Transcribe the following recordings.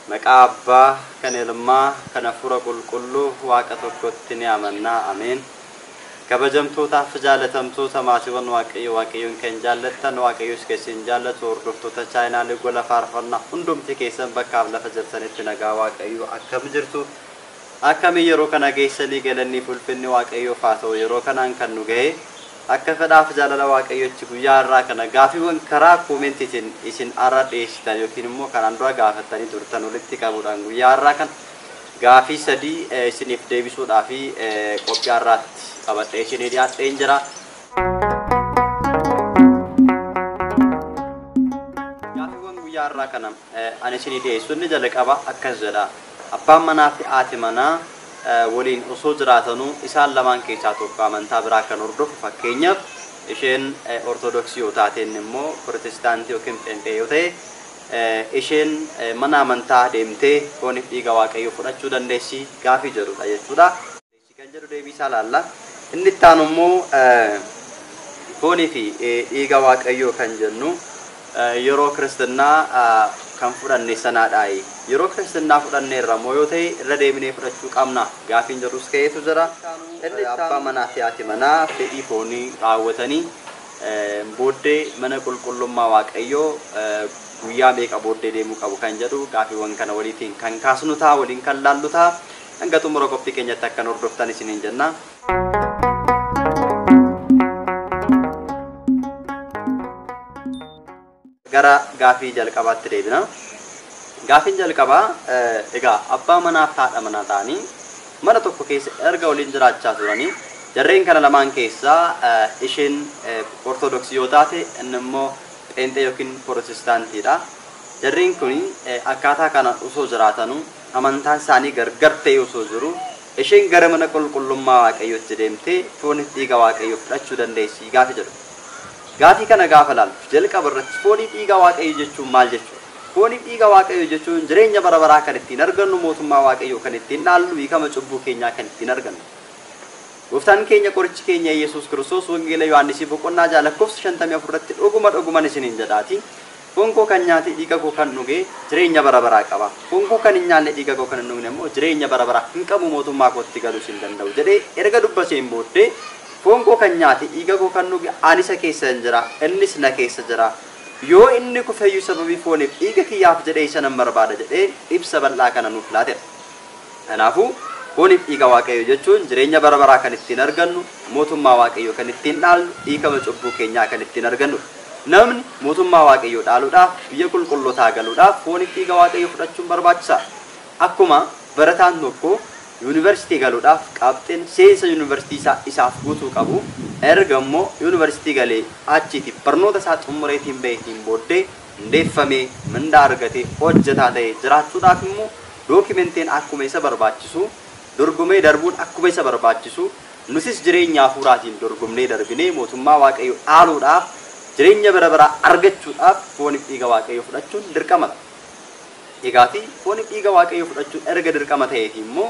Maqaa Abbaa kan Ilmaa kan Hafuura Qulqulluu Waaqa tokkotti ni amanna. Ameen. Kabajamtootaaf jaalatamtoota maatiiwwan Waaqayyoon kan jaallattan Waaqayyoos keessan jaallatu hordoftoota chaanaalii GolaFaarfanna hundumti keessan bakka lafa jirtanitti nagaa Waaqayyoo akkam jirtu akkam yeroo kana geessanii galanii fulfinni Waaqayyoo faatoo yeroo kanaan kan nu gahe akka fedhaaf jaalala Waaqayyootti guyyaa irraa kana gaafiiwwan karaa koomentiitiin isin arra dheessitan yookiin immoo kanaan dura gaafattanii turtan walitti qabuudhaan guyyaa irraa kan gaafii sadii isiniif deebisuudhaaf qophii irratti qabadhee isinii dhiyaadheen jira. Gaafiiwwan guyyaa irraa kana ani isinii dhiyeessu inni jalqaba akkas jedha. Abbaan manaa fi haati manaa waliin osoo jiraatanuu isaan lamaan keessaa tokko amantaa biraa kan hordofu fakkeenyaaf isheen Ortodoksii yoo taateen immoo Pirotestaantii yookiin Pheenxee yoo ta'e isheen mana amantaa deemtee fooniif dhiiga Waaqayyoo fudhachuu dandeessi gaafii jedhudha jechuudha. Kan jedhu deebii isaa laalla. Inni itti aanu immoo foonii fi dhiiga Waaqayyoo kan jennu yeroo Kiristinnaa kan fudhanne sanaadhaayi. Yeroo Kiristinnaa fudhanneerra immoo yoo ta'e irra deebinee fudhachuu qabna gaafiin jedhus ka'eetu jira. Abbaa manaa fi haati manaa fedhii foonii raawwatanii booddee mana qulqullummaa Waaqayyoo guyyaa meeqa booddee deemuu qabu kan jedhu gaafiiwwan kana waliitiin kan kaasnu ta'a waliin kan laallu ta'a. Hanga xumura qophii keenyatti akkan hordoftan isiniin jenna. Gara gaafii jalqabaatti deebina. Gaafiin jalqabaa egaa abbaa manaa fi haadha manaa ta'anii mana tokko keessa erga waliin jiraachaa turanii jarreen kana lamaan keessaa isheen Ortodoksii yoo taate inni immoo Pheenxee yookiin Pirotestaantiidha. Jarreen kun akkaataa kana osoo jiraatanuu amantaan isaanii gargar ta'e osoo jiru isheen gara mana qulqullummaa Waaqayyootti deemtee fooniif dhiiga Waaqayyoo fudhachuu dandeessi gaafii jedhu. Gaafii kana gaafa laallu jalqaba irratti fooniif dhiiga Waaqayyoo jechuun maal jechuudha? Fooniif dhiiga Waaqayyoo jechuun jireenya bara baraa kan ittiin argannu mootummaa Waaqayyoo kan ittiin dhaallu hiikama cubbuu keenyaa kan ittiin argannu. Gooftaan keenya qorichi keenya Yesuus Kiristoos wangeela Yohaannisii boqonnaa 6:54 irratti dhuguman isiniin jedhaati. Foon koo kan nyaate dhiiga koo kan dhuge jireenya bara baraa qaba. Foon koo kan hin nyaanne dhiiga koo kan hin dhugne immoo jireenya bara baraa hin qabu mootummaa kootti galuu hin danda'u jedhee erga dubbaseen booddee foon koo kan nyaate dhiiga koo kan dhuge ani isa keessa jira innis na keessa jira. Yoo inni kufeeyyuu sababii fooniif dhiiga kiyyaaf jedhee isa nan barbaada jedhee ibsa bal'aa kana nuuf laate. Kanaafuu fooniif dhiiga Waaqayyoo jechuun jireenya bara baraa kan ittiin argannu mootummaa Waaqayyoo kan ittiin dhaallu hiikama cubbuu keenyaa kan ittiin argannu. Namni mootummaa Waaqayyoo dhaaluudhaaf biyya qulqullootaa galuudhaaf fooniif dhiiga Waaqayyoo fudhachuun barbaachisaadha. Akkuma barataan tokko yuunivarsiitii galuudhaaf qabxiin seensa yuunivarsiitii isaaf guutuu qabu erga immoo yuunivarsiitii galee achiitiif barnoota isaa xumureetiin baheetiin booddee hundeeffamee mindaa argatee hojjetaa ta'ee jiraachuudhaaf immoo dookimentiin akkuma isa barbaachisu dorgomee darbuun akkuma isa barbaachisu nutis jireenya hafuuraatiin dorgomnee darbinee mootummaa Waaqayyoo dhaaluudhaaf jireenya bara baraa argachuudhaaf fooniif dhiiga Waaqayyoo fudhachuun dirqamadha. Egaati fooniif dhiiga Waaqayyoo fudhachuun erga dirqama ta'eeti immoo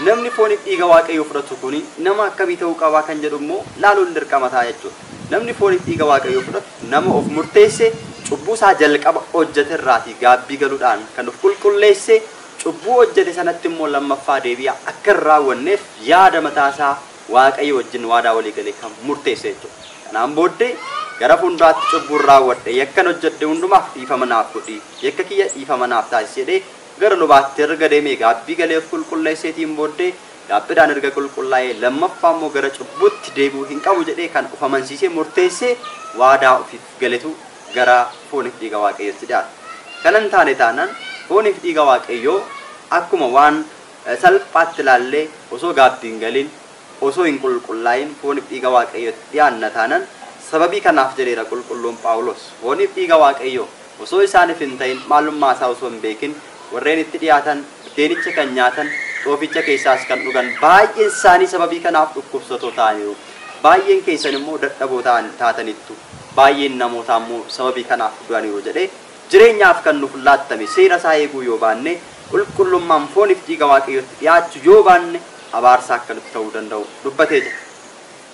namni fooniif dhiiga Waaqayyoo fudhatu kuni nama akkamii ta'uu qaba kan jedhu immoo laaluun dirqama ta'a jechuudha. Namni fooniif dhiiga Waaqayyoo fudhatu nama of murteesse cubbuu isaa jalqaba hojjete irraatii gaabbii galuudhaan kan of qulqulleesse cubbuu hojjete sanatti immoo lammaffaa deebi'aa akka hin raawwanneef yaada mataasaa Waaqayyo wajjin waadaa walii galee kan murteesse jechuudha. Kanaan booddee gara fuulduraatti cubbuu raawwadhe yakkan hojjedhe hundumaaf dhiifama naaf godhi yakka kiyya dhiifama naaf taasisi jedhee gara lubaatti erga deemee gaabbii galee of qulqulleesseetiin booddee gaabbiidhaan erga qulqullaa'ee lammaffaa immoo gara cubbuutti deebi'uu hin qabu jedhee kan of amansiisee murteessee waadaa ofiif galetu gara fooniif dhiiga Waaqayyootti dhiyaata. Kana hin taane taanaan fooniif dhiiga Waaqayyoo akkuma waan salphaatti ilaallee osoo gaabbii hin galin osoo hin qulqullaa'in fooniif dhiiga Waaqayyootti dhiyaanna taanaan sababii kanaaf jedheera qulqulluun Phaawulos fooniif dhiiga Waaqayyoo osoo isaaniif hin ta'in maalummaa isaa osoo hin beekin warreen itti dhiyaatan deenicha kan nyaatan xooficha keessaas kan dhugan baay'een isaanii sababii kanaaf dhukkubsatoo ta'aniiru. Baay'een keessan immoo dadhaboo taataniittu baay'een namootaa immoo sababii kanaaf du'aniiru jedhee jireenyaaf kan nuuf laattame seera isaa eeguu yoo baanne qulqullummaan fooniif dhiiga Waaqayyootti dhiyaachuu yoo baanne abaarsaa akka nutti ta'uu danda'u dubbatee jira.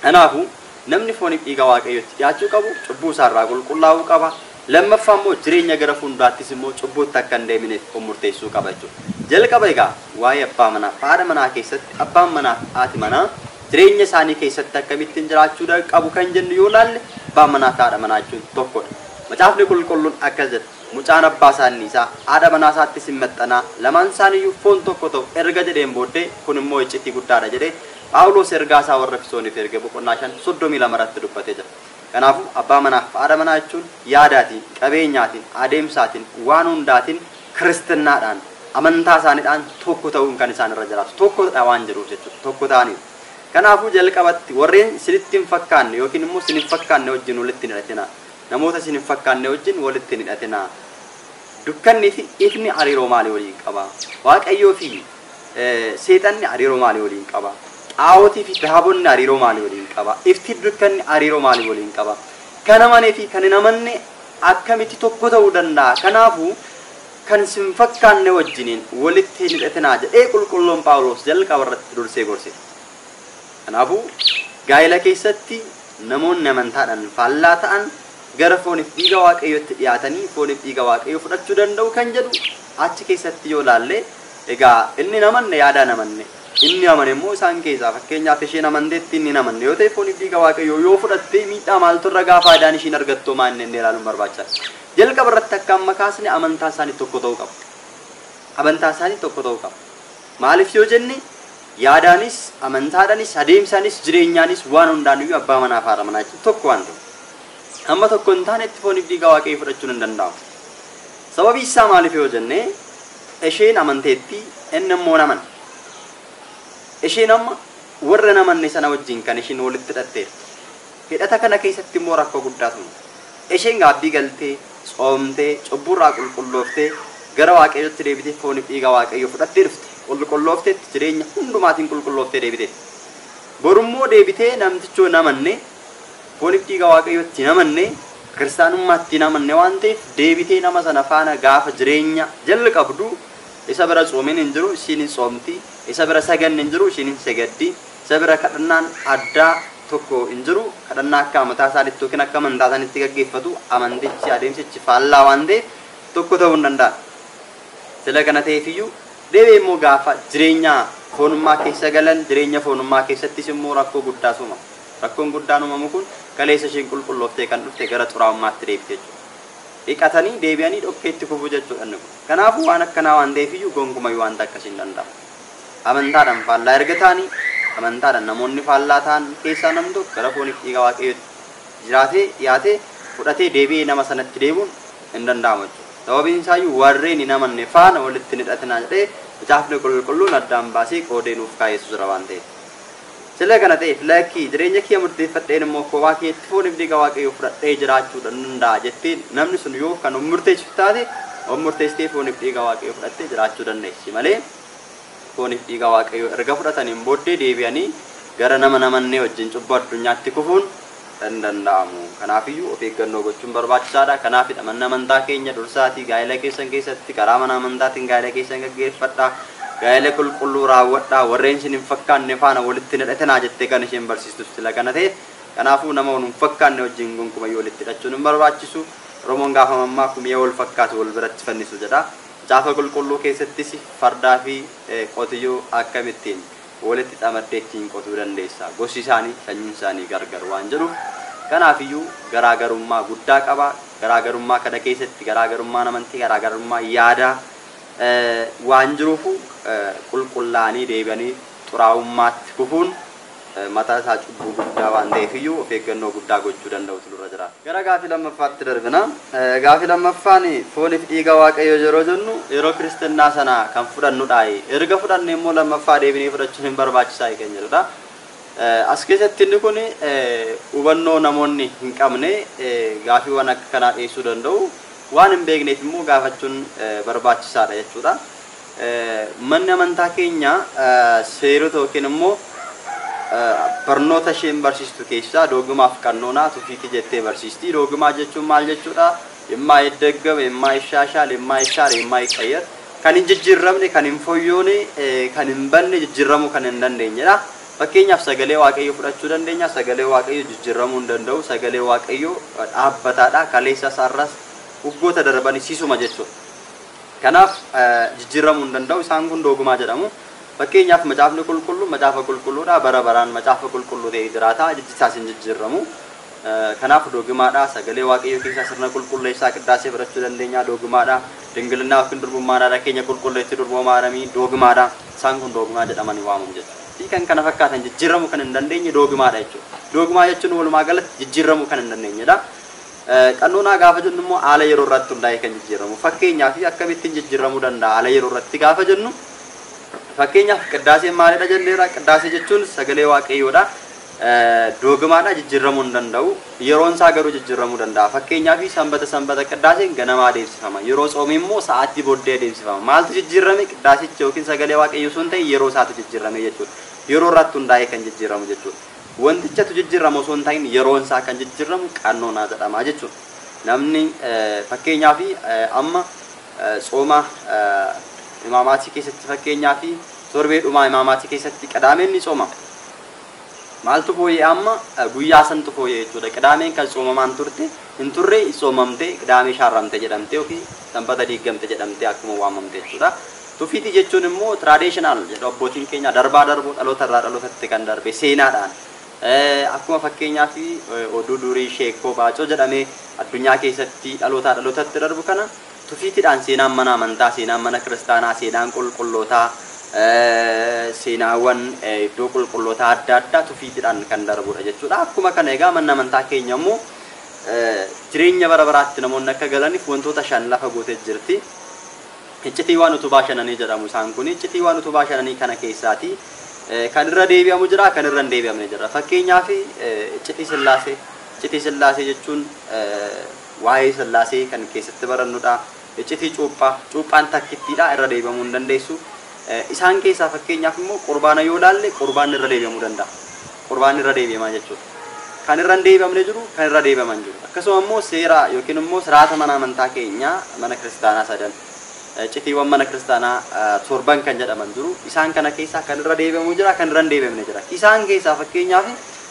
Kanaafuu namni fooniif dhiiga Waaqayyootti dhiyaachuu qabu cubbuu isaarraa qulqullaa'uu qaba. lammaffaa immoo jireenya gara fuulduraattis immoo cubbuutti akka hin deemineef murteessuu qaba jechuudha. Jalqaba egaa waa'ee abbaa manaa fi haadha manaa keessatti abbaan manaa fi haati manaa jireenya isaanii keessatti akkamittiin jiraachuu qabu kan jennu yoo laalle abbaan manaa fi haadha manaa jechuun tokkodha. Macaafni qulqulluun akkas jedha mucaan abbaa isaanii isaa haadha manaa isaatti simmaxxanaa lamaan isaaniiyyuu foon tokko ta'u erga jedheen booddee kun immoo iccitii guddaadha jedhee Phaawulos ergaa isaa warra Efesooniif erge boqonnaa 5:32 irratti dubbatee jira. Kanaafuu abbaa manaa fi haadha manaa jechuun yaadaatiin, qabeenyaatiin, adeemsaatiin, waan hundaatiin kiristaanaadhaan amantaa isaaniidhaan tokko ta'uun kan isaan irra jiraatu tokkodha waan jiruuf jechuudha. Tokko ta'anii. Kanaafuu jalqabatti warreen isinitti hin fakkaanne yookiin immoo isin hin fakkaanne wajjin walitti hin hidhatinaa. Namoota isin hin fakkaanne wajjin walitti hin hidhatinaa. Dukkannii fi ifni hariiroo maalii waliin qaba? Waaqayyoo fi seexanni hariiroo maalii waliin qaba? Xaawootii fi daabonni hariiroo maalii waliin qaba? Ifti dukkanni hariiroo maalii waliin qaba? Kan amanee fi kan hin amanne akkamitti tokko ta'uu danda'a? Kanaafuu kan isin fakkaanne wajjiniin walitti hin hidhatinaa jedhee qulqulluun Phaawulos jalqaba irratti dursee gorse. Kanaafuu gaa'ela keessatti namoonni amantaadhaan faallaa ta'an gara fooniif dhiiga waaqayyootti dhiyaatanii fooniif dhiiga waaqayyoo fudhachuu danda'u kan jedhu achi keessatti yoo laalle egaa inni namanne yaadaan amanne inni amane immoo isaan keessaa fakkeenyaaf isheen amanteetti inni namanne yoo ta'e fooniif dhiiga waaqayyoo yoo fudhatte miidhaa maaltu irra gaa faayidaan ishiin argattu maa inni ilaaluun barbaachisaadha. Jalqaba irratti akka amma kaasne amantaa isaanii tokko ta'uu qaba. Amantaa isaanii tokko ta'uu qaba. Maaliif yoo jenne yaadaanis amantaadhaanis adeemsaanis jireenyaanis waan hundaaniyyuu abbaa manaa fi haadha manaa jechuun tokko waan ta'u. Amma tokko hin taanetti fooniif dhiiga waaqayyoo fudhachuun hin danda'amu. Sababii isaa maaliif yoo jenne isheen amanteetti inni immoo namana. Isheen amma warra namanne sana wajjin kan isheen walitti hidhatteera. Hidhata kana keessatti immoo rakkoo guddaatu. Isheen gaabbii galtee soomtee cubburraa qulqullooftee gara waaqayyootti deebitee fooniif dhiiga waaqayyoo fudhattee dhufte. Qulqulloofteetti jireenya hundumaatiin qulqullooftee deebitee. Borummoo deebitee namtichoo namanne fooniif dhiiga waaqayyootti namanne kiristaanummaatti namanne waan ta'eef deebitee nama sana faana gaafa jireenya jalqabdu isa bira soomin hin jiru ishiin hin soomti isa bira saganni hin jiru ishiin hin sagaddi isa bira kadhannaan addaa tokko hin jiru kadhannaa akka amantaa isaaniitti yookiin akka amantaa isaaniitti gaggeeffatu amantichi adeemsichi faallaa waan ta'eef tokko ta'uu hin danda'a. Sila kana ta'eefiyyuu deebi'ee immoo gaafa jireenya foonummaa keessa galan jireenya foonummaa keessattis immoo rakkoo guddaa uuma. Rakkoon guddaan uumamu kun kaleessa isheen qulqullooftee kan dhufte gara xuraa'ummaatti deebite jechuudha. Dhiqatanii deebi'anii dhokkeetti kufuu jechuudha inni kun. Kanaafuu waan akkanaa waan ta'eefiyyuu gonkumayyuu waanta akkasiin danda'amu. Amantaadhaan faallaa erga ta'anii amantaadhaan namoonni faallaa ta'an keessaa namni tokko gara fooniif dhiiga waaqayyootti jiraatee dhiyaatee fudhatee deebi'ee nama sanatti deemuun hin danda'amu jechuudha. Sababiin isaayyuu warreen hin amanne faana walitti hin hidhatinaa jedhee macaafni qulqulluun addaan baasee qoodee nuuf kaa'eessu jira waan ta'eef. Sila kana ta'eef lakkii jireenya kee murteeffadheen immoo kophaa keetti fooniif dhiiga waaqayyoo fudhadhee jiraachuu danda'a jettee namni sun yoo kan murteessu taate murteessitee fooniif dhiiga waaqayyoo fudhattee jiraachuu dandeessi malee fooniif dhiiga waaqayyoo erga fudhataniin booddee deebi'anii gara nama namannee wajjin cubbuu addunyaatti kufuun hin danda'amu. Kanaafiyyuu of eeggannoo gochuun barbaachisaadha. Kanaafidha manni amantaa keenya dursaatii gaa'ela keessan keessatti karaa mana amantaatiin gaa'ela keessan gaggeeffadhaa. Gaa'ela qulqulluu raawwadhaa warreen isin hin fakkaanne faana walitti hin hidhatinaa jettee kan isheen barsiistu sila kana ta'e. Kanaafuu nama hin fakkaanne wajjin gonkumayyuu walitti hidhachuun hin barbaachisu. Oromoon gaafa mammaa kumee wal fakkaatu wal biratti fannisu jedha. Macaafa qulqulluu keessattis fardaa fi qotiyyoo akkamittiin walitti xamaddee ittiin qotuu dandeessa. Gosi isaanii sanyiin isaanii gargar waan jedhuuf kanaafiyyuu garaagarummaa guddaa qaba. Garaagarummaa kana keessatti garaagarummaa amantii garaagarummaa yaadaa waan jiruufu qulqullaanii deebi'anii xuraa'ummaatti kufuun mataa isaa cubbuu guddaa waan ta'eefiyyuu of eeggannoo guddaa gochuu danda'utu nurra jira. Gara gaafii lammaffaatti darbina. Gaafii lammaffaan fooniif dhiiga waaqayyoo yeroo jennu yeroo kiristinnaa sana kan fudhannudha. Erga fudhanne immoo lammaffaa deebinee fudhachuun hin barbaachisaa kan jedhudha. As keessatti inni kun hubannoo namoonni hin qabne gaafiiwwan akka kanaa dhiyeessuu danda'u. Waan hin beekneef immoo gaafachuun barbaachisaadha jechuudha. Manni amantaa keenya seerota yookiin immoo barnoota isheen barsiistu keessaa dogmaaf qannoonaa tufiitii jettee barsiisti. Dogmaa jechuun maal jechuudha? Immaa iddaggame, immaa ishaashaal, immaa ishaare, immaa iqayyar. Kan hin jijjiiramne, kan hin foyyoone, kan hin banne jijjiiramuu kan hin dandeenyedha. Fakkeenyaaf sagalee waaqayyoo fudhachuu dandeenya. Sagalee waaqayyoo jijjiiramuu hin danda'u. Sagalee waaqayyoo dhaabbataadha. Kaleessa isaarras waggoota darbanii siisuma jechuudha. Kanaaf jijjiiramuu hin danda'u isaan kun doogumaa jedhamu. Fakkeenyaaf macaafni qulqulluu macaafa qulqulluudha bara baraan macaafa qulqulluu ta'ee jiraata jijjiisaas hin jijjiiramu. Kanaaf doogumaadha sagalee waaqayyoo keessaa sirna qulqulleessaa qiddaasee fudhachuu dandeenya doogumaadha. Dingilinaa yookiin durbummaadha keenya qulqulleetti durboomaaramii doogumaadha isaan kun doogumaa jedhamanii waamamu jechuudha. Kan kana fakkaatan jijjiiramuu kan hin dandeenye doogumaadha jechuudha. Doogumaa jechuun walumaa galatti jijjiiramuu kan hin dandeenyedha. Qannoonaa gaafa jennu immoo haala yeroo irratti hundaa'ee kan jijjiiramu. Fakkeenyaaf akkamittiin jijjiiramuu danda'a haala yeroo irratti gaafa jennu fakkeenyaaf qiddaaseen maalidha jenneera qiddaasee jechuun sagalee waaqayyoodha. Doogumaadha jijjiiramuu hin danda'u yeroon isaa garuu jijjiiramuu danda'a. Fakkeenyaaf sanbata qiddaaseen ganamaa adeemsifama yeroo tsoomii immoo sa'aatii booddee adeemsifama. Maaltu jijjiirame qiddaasichi yookiin sagalee waaqayyoo sun ta'e yeroo isaatu jijjiirame jechuudha. Yeroo irratti hundaa'ee kan jijjiiramu jechuudha. Wantichatu jijjiiramu osoo hin ta'in yeroon isaa kan jijjiiramu qannoonaa jedhama jechuudha. Namni fakkeenyaaf amma tsooma imaamaatii keessatti fakkeenyaaf torbee dhumaa imaamaatii keessatti qadaameen ni tsooma. Maaltu fooyyee amma guyyaa santu fooyyee jechuudha. Qadaameen kan tsoomamaan turte hin turre tsoomamte qadaamee shaarramte jedhamte yookiin sanbata diigamte jedhamte akkuma waamamte jechuudha. Tufiitii jechuun immoo traditional jedhu abbootiin keenya darbaa darbuu dhaloota irraa dhalootatti kan darbe seenaadhaan akkuma fakkeenyaaf oduu durii sheekoo baacoo jedhamee addunyaa keessatti dhaloota dhalootatti darbu kana tufiitiidhaan seenaan mana amantaa seenaan mana kiristaanaa seenaan qulqullootaa seenaawwan iddoo qulqullootaa adda addaa tufiitiidhaan kan darbudha jechuudha. Akkuma kana egaa manni amantaa keenya immoo jireenya bara baraatti namoonni akka galaniif wantoota shan lafa gootee jirti. Iccitii waan utubaa shananii jedhamu isaan kun iccitii waan utubaa shananii kana keessaati kan irra deebi'amu jira kan irra hin deebi'amne jira. Fakkeenyaaf iccitii sillaasee jechuun waa'ee sillaasee kan keessatti barannudha. Iccitii cuuphaan takkittiidha irra deebi'amuu hin dandeessu. Isaan keessaa fakkeenyaaf immoo qurbaana yoo ilaalle qurbaanni irra deebi'amuu danda'a. Qurbaanni irra deebi'amaa jechuudha. Kan irra hin deebi'amne jiru kan irra deebi'aman jiru. Akkasuma immoo seera yookiin immoo siraata mana amantaa keenyaa mana kiristaanaa sadan icitiiwwan mana kiristaanaa torban kan jedhaman jiru. Isaan kana keessaa kan irra deebi'amu jira kan irra hin deebi'amne jira. Isaan keessaa fakkeenyaaf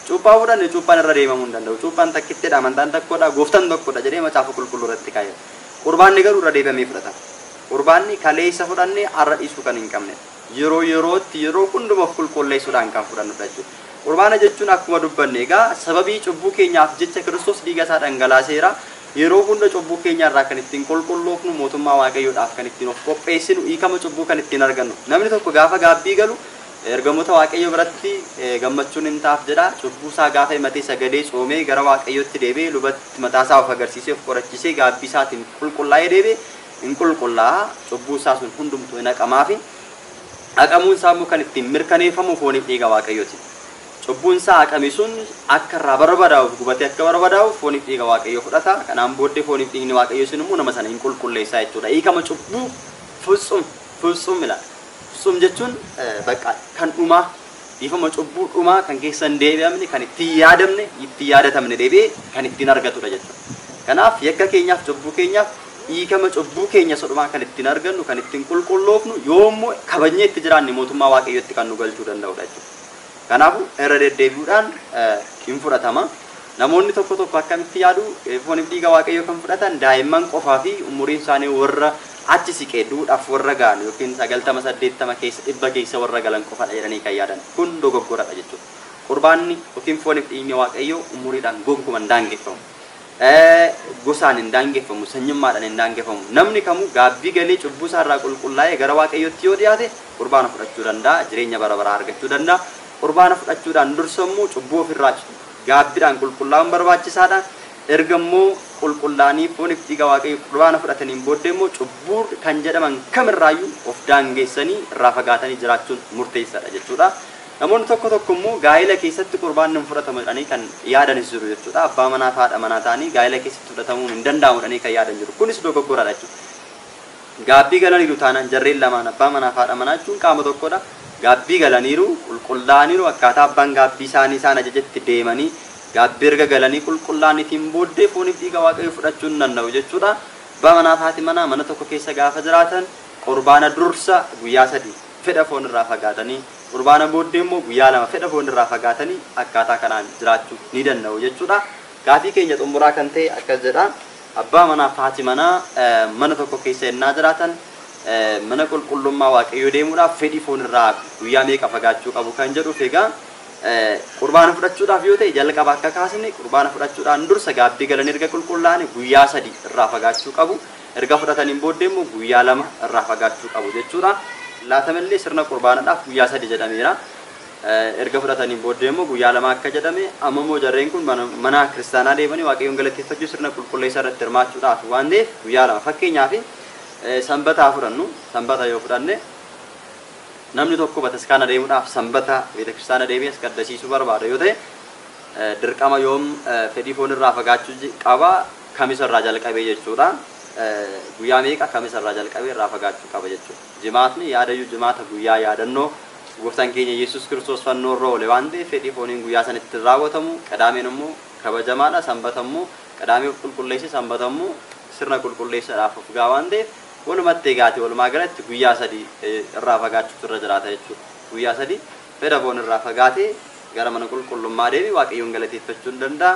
cuuphaa fudhanne cuuphaan irra deebi'amuu hin danda'u. Cuuphaan takkitteedha amantaan tokkodha gooftaan tokkodha jedhee macaafa qulqulluu irratti kaa'e. Qurbaanni garuu irra deebi'amee fudhatama. Qurbaanni kaleessa fudhannee har'a dhiisuu kan hin qabne. Yeroo yerootti yeroo hundumaaf qulqulleessuudhaan kan fudhannudha jechuudha. Qurbaana jechuun akkuma dubbanne egaa sababii cubbuu keenyaaf jecha Kiristoos dhiiga isaa dhangalaaseera. Yeroo hunda cubbuu keenya irraa kan ittiin qulqulloofnu mootummaa waaqayyoodhaaf kan ittiin of qopheessinu hiikama cubbuu kan ittiin argannu. Namni tokko gaafa gaabbii galu ergamoota waaqayyo biratti gammachuun hin taaf jedha. Cubbuu isaa gaafa himatee sagadee tsoomee gara waaqayyootti deebi'ee lubatti mataa isaa of agarsiisee of qorachiisee gaabbii isaatiin qulqullaa'ee deebi'ee in qulqullaa'a. Cubbuu isaa sun hundumtuu hin haqamaafi haqamuun isaa immoo kan ittiin mirkaneeffamu fooniif dhiiga waaqayyooti. Cubbuun isaa haqame sun akka irraa barbadaa'uuf gubatee akka barbadaa'uuf fooniif dhiiga waaqayyoo fudhata. Kanaan booddee fooniif dhiigni waaqayyoo sun immoo nama sana hin qulqulleessaa jechuudha. Hiikama cubbuu futsum ilaala. Futsum jechuun bakka kan dhumaa dhiifama cubbuu dhumaa kan keessa hin deebi'amne kan ittiin yaadamne ittiin yaadatamne deebi'ee kan ittiin argatudha jechuudha. Kanaaf yakka keenyaaf cubbuu keenyaaf hiikama cubbuu keenya sodhumaa kan ittiin argannu kan ittiin qulqulloofnu yoommoo kabajnee itti jiraanne mootummaa waaqayyootti kan nu galchuu danda'udha jechuudha. Kanaafuu irra deddeebi'uudhaan hin fudhatama. Namoonni tokko tokko akkamitti yaadu fooniif dhiiga waaqayyoo kan fudhatan daa'imman qofaa fi umuriin isaanii warra achi siqee duudhaaf warra ga'an yookiin 90-80 keessa 100 keessa warra galan qofadha jedhanii kan yaadan kun dogoggoradha jechuudha. Qurbaanni yookiin fooniif dhiigni waaqayyoo umuriidhaan gonkumaa hin daangeffamu. Gosaan hin daangeffamu, sanyummaadhaan hin daangeffamu. Namni kamuu gaabbii galee cubbuu isaa irraa qulqullaa'ee gara waaqayyootti yoo dhiyaate qurbaana fudhachuu danda'a, jireenya bara baraa argachuu danda'a. Qurbaana fudhachuudhaan dursa immoo cubbuu ofirraa gaabbiidhaan qulqullaa'uun barbaachisaadha. Erga immoo qulqullaa'anii fooniif dhiiga waaqayyoo qurbaana fudhataniin booddee immoo cubbuu kan jedhaman kamirraayyuu of daangeessanii irraa fagaatanii jiraachuun murteessaadha jechuudha. Namoonni tokko tokko immoo gaa'ela keessatti qurbaanni hin fudhatamu jedhanii kan yaadanis jiru jechuudha. Abbaa manaa fi haadha manaa ta'anii gaa'ela keessatti fudhatamuu hin danda'amu jedhanii kan yaadan jiru. Kunis dogoggoradha jechuudha. Gaabbii galaniiru taanaan jarreen lamaan abbaa manaa fi haadha manaa jechuun qaama tokkodha. Gaabbii galaniiru qulqullaa'aniiru akkaataa abbaan gaabbii isaanii isaan ajajetti deemanii gaabbii erga galanii qulqullaa'aniitiin booddee fooniif dhiiga waaqayyoo fudhachuu hin danda'u jechuudha. Abbaa manaa fi haati manaa mana tokko keessa gaafa jiraatan qurbaana dursa guyyaa 3 fedha foon irraa fagaatanii qurbaana booddee immoo guyyaa 2 fedha foon irraa fagaatanii akkaataa kanaan jiraachuu ni danda'u jechuudha. Gaafii keenya xumuraa kan ta'e akkas jedha. abbaa manaa fi haati manaa mana tokko keessa ennaa jiraatan mana qulqullummaa waaqayyoo deemuudhaaf fedhii foon irraa guyyaa meeqa fagaachuu qabu kan jedhuuf egaa qurbaana fudhachuudhaaf yoo ta'e jalqaba akka kaasne qurbaana fudhachuudhaan dursa gaabbii galan erga qulqullaa'an guyyaa 3 irraa fagaachuu qabu. Erga fudhataniin booddee immoo guyyaa 2 irraa fagaachuu qabu jechuudha. Laatamallee sirna qurbaanaadhaaf guyyaa 3 jedhameera. Erga fudhataniin booddee immoo guyyaa 2 akka jedhame amma immoo jarreen kun mana kiristaanaa deemanii waaqayyoon galateeffachuu sirna qulqulleessa irratti hirmaachuudhaaf waan ta'eef guyyaa 2 fakkeenyaaf sanbataa fudhannu sanbata yoo fudhanne namni tokko bataskaana deemuudhaaf sanbata beeta kiristaana deemee as qaddasiisuu barbaada yoo ta'e dirqama yoom fedhii foon irraa fagaachuu qaba kamisa irraa jalqabee jechuudha. Guyyaa meeqa kamisa irraa jalqabee irraa fagaachuu qaba jechuudha. Jimaatni yaadayyuu jimaata guyyaa yaadannoo gooftaan keenya Yesuus Kiristoos fannoo irra oole waan ta'eef fedhii fooniin guyyaa sanitti raawwatamu. Qadaameen immoo kabajamaadha. Sanbata immoo qadaamee qulqulleesse sanbata immoo sirna qulqulleessaadhaaf of gaa waan ta'eef walumatti eegaati walumaa galatti guyyaa 3 irraa fagaachuutu irra jiraata jechuudha. Guyyaa 3 fedha foon irraa fagaatee gara mana qulqullummaa deemi waaqayyoon galateeffachuu danda'a.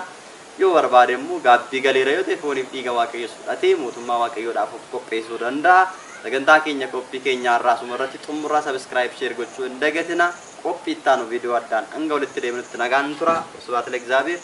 Yoo barbaade immoo gaabbii galeera yoo ta'e fooniif dhiiga waaqayyoo fudhatee mootummaa waaqayyoodhaaf of qopheessuu danda'a. Sagantaa keenya qophii keenyaa irraa sumarratti xumurraa subscribe share gochuu hin dagatina. Qophii itti aanu viidiyoo addaan hanga walitti deemnutti nagaan tura. Subhaat Lexaabeer.